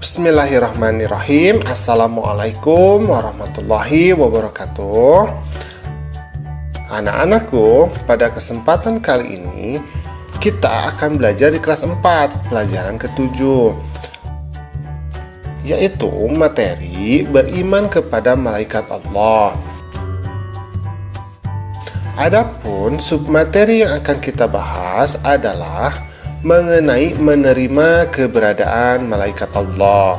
Bismillahirrahmanirrahim. Assalamualaikum warahmatullahi wabarakatuh. Anak-anakku, pada kesempatan kali ini kita akan belajar di kelas 4, pelajaran ke-7, yaitu materi beriman kepada malaikat Allah. Adapun submateri yang akan kita bahas adalah mengenai menerima keberadaan malaikat Allah.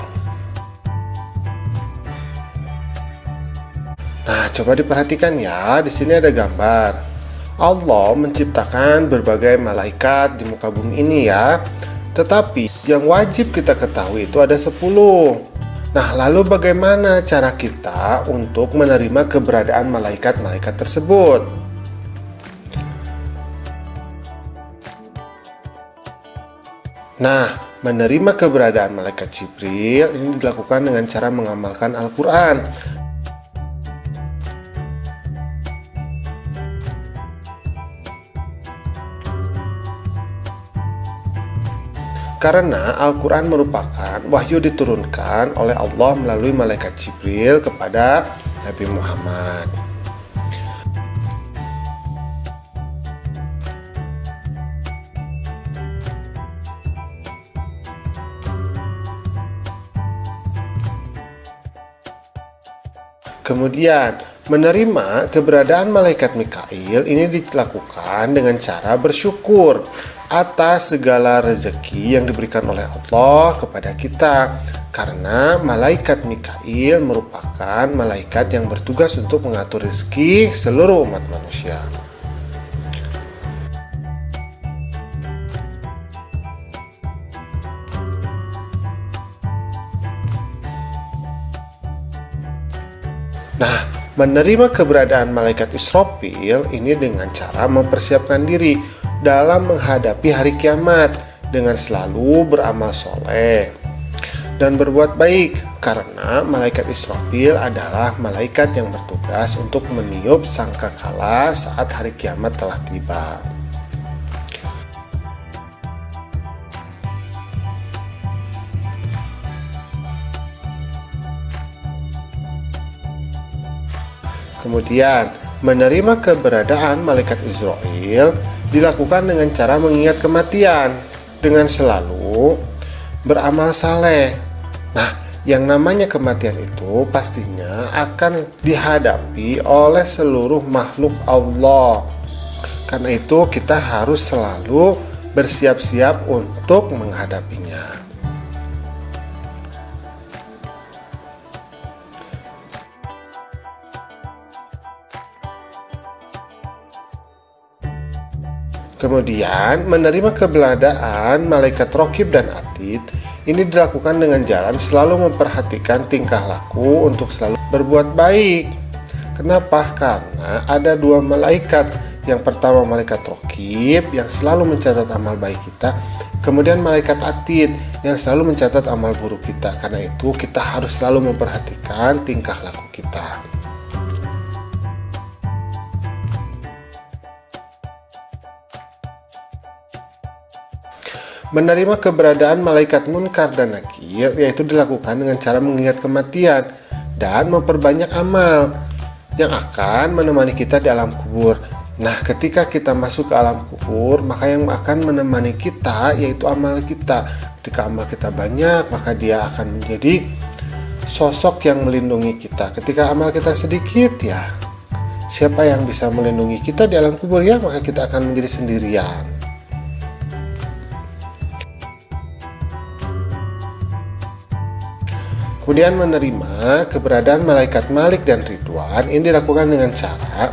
Nah, coba diperhatikan ya, di sini ada gambar. Allah menciptakan berbagai malaikat di muka bumi ini ya. Tetapi yang wajib kita ketahui itu ada 10. Nah, lalu bagaimana cara kita untuk menerima keberadaan malaikat-malaikat tersebut? Nah, menerima keberadaan malaikat Jibril ini dilakukan dengan cara mengamalkan Al-Quran. Karena Al-Quran merupakan wahyu diturunkan oleh Allah melalui malaikat Jibril kepada Nabi Muhammad. Kemudian, menerima keberadaan malaikat Mikail ini dilakukan dengan cara bersyukur atas segala rezeki yang diberikan oleh Allah kepada kita. Karena malaikat Mikail merupakan malaikat yang bertugas untuk mengatur rezeki seluruh umat manusia. Nah, menerima keberadaan malaikat Israfil ini dengan cara mempersiapkan diri dalam menghadapi hari kiamat dengan selalu beramal soleh dan berbuat baik, karena malaikat Israfil adalah malaikat yang bertugas untuk meniup sangkakala saat hari kiamat telah tiba. Kemudian, menerima keberadaan malaikat Israfil dilakukan dengan cara mengingat kematian dengan selalu beramal saleh. Nah, yang namanya kematian itu pastinya akan dihadapi oleh seluruh makhluk Allah. Karena itu kita harus selalu bersiap-siap untuk menghadapinya. Kemudian, menerima keberadaan malaikat Raqib dan Atid ini dilakukan dengan jalan selalu memperhatikan tingkah laku untuk selalu berbuat baik. Kenapa? Karena ada 2 malaikat. Yang pertama malaikat Raqib yang selalu mencatat amal baik kita. Kemudian malaikat Atid yang selalu mencatat amal buruk kita. Karena itu kita harus selalu memperhatikan tingkah laku kita. Menerima keberadaan malaikat Munkar dan Nakir yaitu dilakukan dengan cara mengingat kematian dan memperbanyak amal yang akan menemani kita di alam kubur. Nah, ketika kita masuk ke alam kubur, maka yang akan menemani kita yaitu amal kita. Ketika amal kita banyak, maka dia akan menjadi sosok yang melindungi kita. Ketika amal kita sedikit, ya siapa yang bisa melindungi kita di alam kubur? Ya, maka kita akan menjadi sendirian. Kemudian menerima keberadaan malaikat Malik dan Ridwan ini dilakukan dengan cara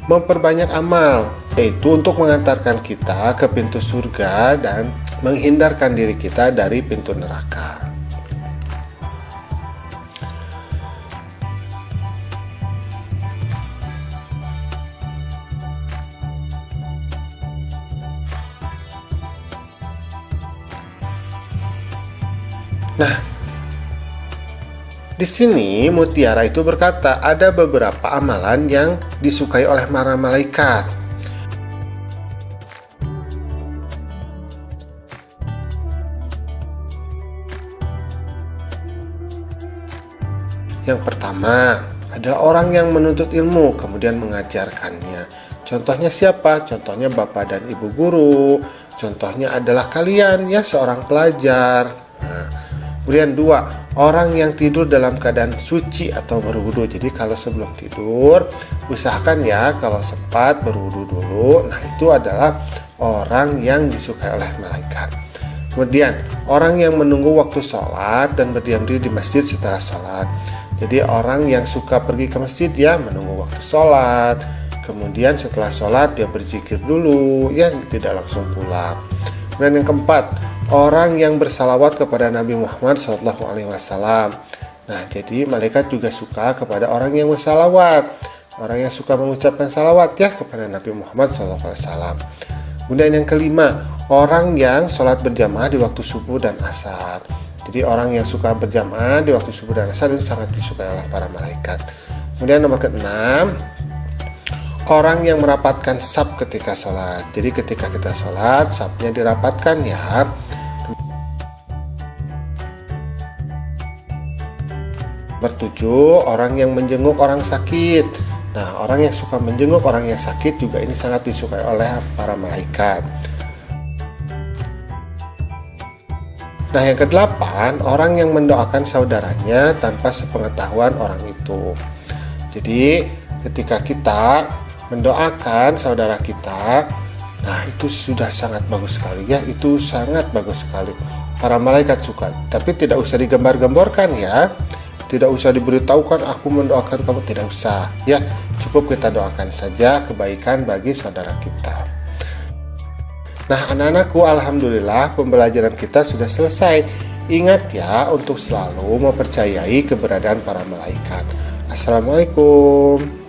memperbanyak amal, yaitu untuk mengantarkan kita ke pintu surga dan menghindarkan diri kita dari pintu neraka. Nah, di sini Mutiara itu berkata ada beberapa amalan yang disukai oleh para malaikat. Yang pertama adalah orang yang menuntut ilmu kemudian mengajarkannya. Contohnya siapa? Contohnya bapak dan ibu guru. Contohnya adalah kalian ya, seorang pelajar. Nah, kemudian 2, orang yang tidur dalam keadaan suci atau berwudu. Jadi kalau sebelum tidur usahakan ya kalau sempat berwudu dulu. Nah, itu adalah orang yang disukai oleh malaikat. Kemudian orang yang menunggu waktu sholat dan berdiam diri di masjid setelah sholat. Jadi orang yang suka pergi ke masjid ya, menunggu waktu sholat, kemudian setelah sholat dia berzikir dulu ya, tidak langsung pulang. Dan yang keempat, orang yang bersalawat kepada Nabi Muhammad SAW. Nah, jadi malaikat juga suka kepada orang yang bersalawat, orang yang suka mengucapkan salawat ya kepada Nabi Muhammad SAW. Kemudian yang kelima, orang yang sholat berjamaah di waktu subuh dan asar. Jadi orang yang suka berjamaah di waktu subuh dan asar itu sangat disukai oleh para malaikat. Kemudian nomor keenam, orang yang merapatkan saf ketika sholat. Jadi ketika kita sholat, safnya dirapatkan ya. Nomor 7, orang yang menjenguk orang sakit. Nah, orang yang suka menjenguk orang yang sakit juga ini sangat disukai oleh para malaikat. Nah, yang ke-8, orang yang mendoakan saudaranya tanpa sepengetahuan orang itu. Jadi, ketika kita mendoakan saudara kita, nah itu sudah sangat bagus sekali ya, itu sangat bagus sekali. Para malaikat suka, tapi tidak usah digambar-gambarkan ya. Tidak usah diberitahukan aku mendoakan kamu, tidak usah ya, cukup kita doakan saja kebaikan bagi saudara kita. Nah, anak-anakku, alhamdulillah pembelajaran kita sudah selesai. Ingat ya untuk selalu mempercayai keberadaan para malaikat. Assalamualaikum.